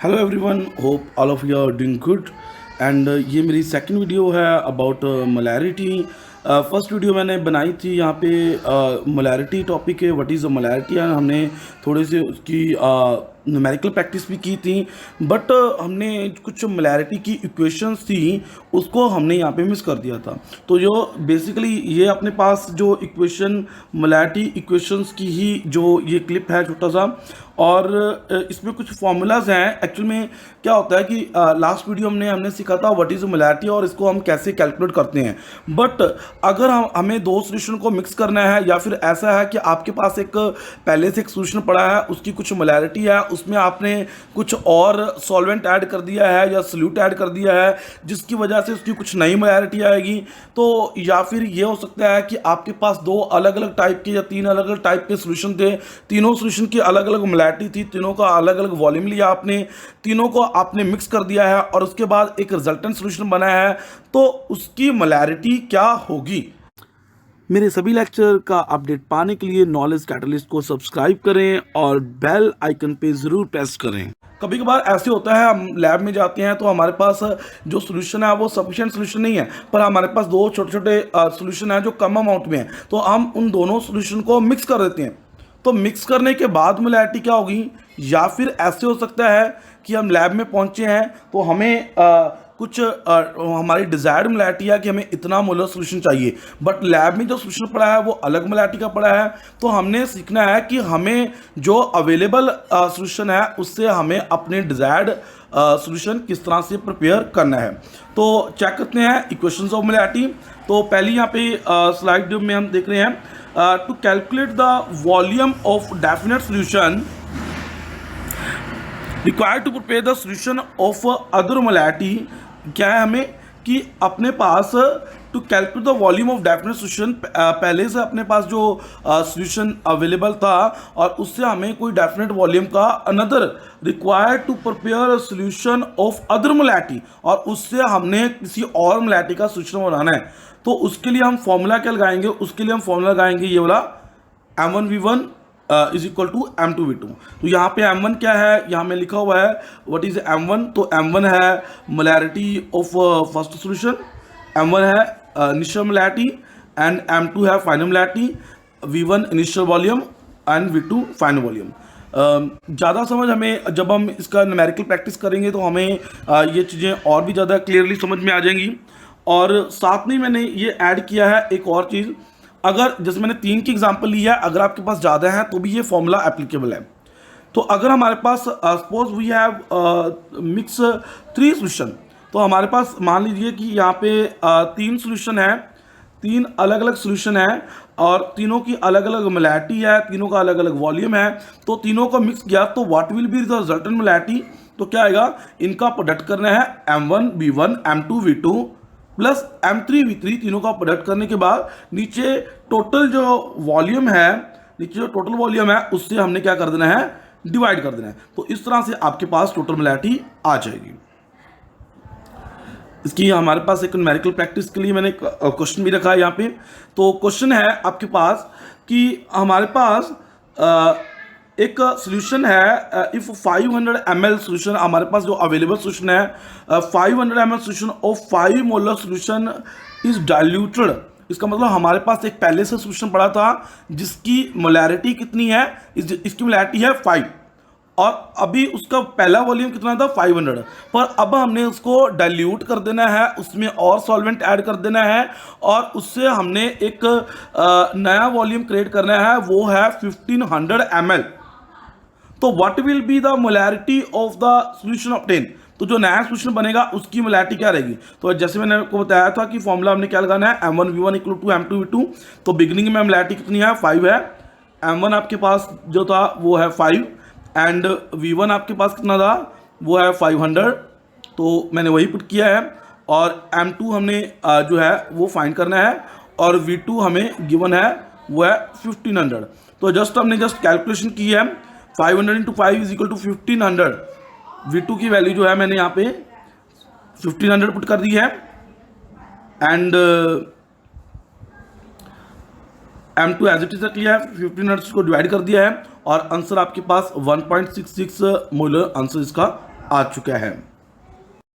Hello everyone, hope all of you are doing good. And ये मेरी second video है about molarity. First video मैंने बनाई थी यहाँ पे मोलैरिटी टॉपिक है, what is a molarity, and हमने थोड़े से उसकी न्यूमेरिकल प्रैक्टिस भी की थी। बट हमने कुछ मोलैरिटी की इक्वेशंस थी उसको हमने यहाँ पे मिस कर दिया था। तो जो बेसिकली ये अपने पास जो इक्वेशन मोलैरिटी इक्वेशंस की ही जो ये क्लिप है छोटा सा, और इसमें कुछ फॉर्मूलाज हैं। एक्चुअल में क्या होता है कि लास्ट वीडियो हमने सीखा था व्हाट इज़ मोलैरिटी और इसको हम कैसे कैलकुलेट करते हैं। बट अगर हमें दो सोल्यूशन को मिक्स करना है, या फिर ऐसा है कि आपके पास एक पहले से एक सोल्यूशन पड़ा है, उसकी कुछ मोलैरिटी है, उसमें आपने कुछ और सॉल्वेंट ऐड कर दिया है या सोल्यूट ऐड कर दिया है जिसकी वजह से उसकी कुछ नई मोलैरिटी आएगी। तो या फिर ये हो सकता है कि आपके पास दो अलग अलग टाइप के या तीन अलग अलग टाइप के सोल्यूशन थे, तीनों सोल्यूशन की अलग अलग मोलैरिटी थी, तीनों का अलग अलग वॉल्यूम लिया आपने, तीनों को आपने मिक्स कर दिया है और उसके बाद एक रिजल्टेंट सोल्यूशन बना है, तो उसकी मोलैरिटी क्या होगी। मेरे सभी लेक्चर का अपडेट पाने के लिए नॉलेज कैटलिस्ट को सब्सक्राइब करें और बेल आइकन पे ज़रूर प्रेस करें। कभी कभार ऐसे होता है, हम लैब में जाते हैं तो हमारे पास जो सोल्यूशन है वो सफिशिएंट सोल्यूशन नहीं है, पर हमारे पास दो छोटे छोटे सोल्यूशन है जो कम अमाउंट में है, तो हम उन दोनों सोल्यूशन को मिक्स कर देते हैं। तो मिक्स करने के बाद मोलैरिटी क्या होगी, या फिर ऐसे हो सकता है कि हम लैब में पहुंचे हैं तो हमें कुछ हमारी डिज़ायर्ड मोलैरिटी है कि हमें इतना मोलर सोल्यूशन चाहिए, बट लैब में जो सोल्यूशन पड़ा है वो अलग मोलैरिटी का पड़ा है। तो हमने सीखना है कि हमें जो अवेलेबल सोल्यूशन है उससे हमें अपने डिज़ायर्ड सोल्यूशन किस तरह से प्रिपेयर करना है। तो चेक करते हैं इक्वेशंस ऑफ मोलैरिटी। तो पहली यहाँ पे स्लाइड में हम देख रहे हैं, to calculate the volume of definite solution required to prepare the solution of other molarity. क्या है हमें कि अपने पास to calculate the volume of definite solution, पहले से अपने पास जो सोल्यूशन अवेलेबल था और उससे हमें कोई डेफिनेट वॉल्यूम का another required to prepare solution of other molarity, और उससे हमने किसी और मोलैरिटी का सोल्यूशन बनाना है। तो उसके लिए हम फॉर्मूला क्या लगाएंगे, उसके लिए हम फॉर्मूला लगाएंगे ये वाला M1V1 is equal to M2V2। तो यहाँ पे M1 क्या है, यहाँ में लिखा हुआ है व्हाट इज M1। तो M1 है molarity of first solution, M1 है इनिशियल मोलैरिटी, एंड M2 है final molarity, V1 initial volume and V2 final volume. ज़्यादा समझ हमें जब हम इसका न्यूमेरिकल प्रैक्टिस करेंगे तो हमें ये चीज़ें और भी ज़्यादा क्लियरली समझ में आ जाएंगी। और साथ में मैंने ये ऐड किया है एक और चीज़, अगर जैसे मैंने 3 की एग्जांपल ली है, अगर आपके पास ज़्यादा है तो भी ये फॉर्मूला एप्लीकेबल है। तो अगर हमारे पास suppose we have mix 3 solution, तो हमारे पास मान लीजिए कि यहाँ पे 3 सोल्यूशन है, 3 अलग अलग सोल्यूशन है और तीनों की अलग अलग मोलैरिटी है, तीनों का अलग अलग वॉल्यूम है। तो तीनों को मिक्स किया तो what will be the resultant molarity. तो क्या आएगा, इनका प्रोडक्ट करना है M1V1 M2V2 प्लस M3V3, तीनों का प्रोडक्ट करने के बाद नीचे टोटल जो वॉल्यूम है, नीचे जो टोटल वॉल्यूम है उससे हमने क्या कर देना है, डिवाइड कर देना है। तो इस तरह से आपके पास टोटल मोलैरिटी आ जाएगी। इसकी हमारे पास एक न्यूमेरिकल प्रैक्टिस के लिए मैंने क्वेश्चन भी रखा है यहाँ पे। तो क्वेश्चन है आपके पास कि हमारे पास एक सोल्यूशन है, इफ 500 ml सोल्यूशन, हमारे पास जो अवेलेबल सोल्यूशन है 500 ml solution of 5 molar solution is diluted. इसका मतलब हमारे पास एक पहले से सोल्यूशन पड़ा था जिसकी मोलैरिटी कितनी है, इसकी मोलैरिटी है 5, और अभी उसका पहला वॉल्यूम कितना था 500, पर अब हमने उसको डाइल्यूट कर देना है, उसमें और सॉल्वेंट ऐड कर देना है और उससे हमने एक नया वॉल्यूम क्रिएट करना है, वो है 1500 ml। तो what will be the molarity of the solution obtain. तो जो नया सॉल्यूशन बनेगा उसकी मोलैरिटी क्या रहेगी। तो जैसे मैंने आपको बताया था कि फॉर्मूला हमने क्या लगाना है, M1V1 इक्वल टू M2V2। तो बिगिनिंग में मोलैरिटी कितनी है, 5 है। M1 आपके पास जो था वो है 5, एंड V1 आपके पास कितना था, वो है 500। तो मैंने वही पुट किया है, और M2 हमने जो है वो फाइंड करना है, और V2 हमें गिवन है वो है 1500। तो हमने कैलकुलेशन की है, 500 into 5 is equal to 1500। V2 की वैल्यू जो है मैंने यहाँ पे 1500 पुट कर दी है, and M2 as it is रख लिया है, 1500 को डिवाइड कर दिया है, और आंसर आपके पास 1.66 मोलर आंसर इसका आ चुका है।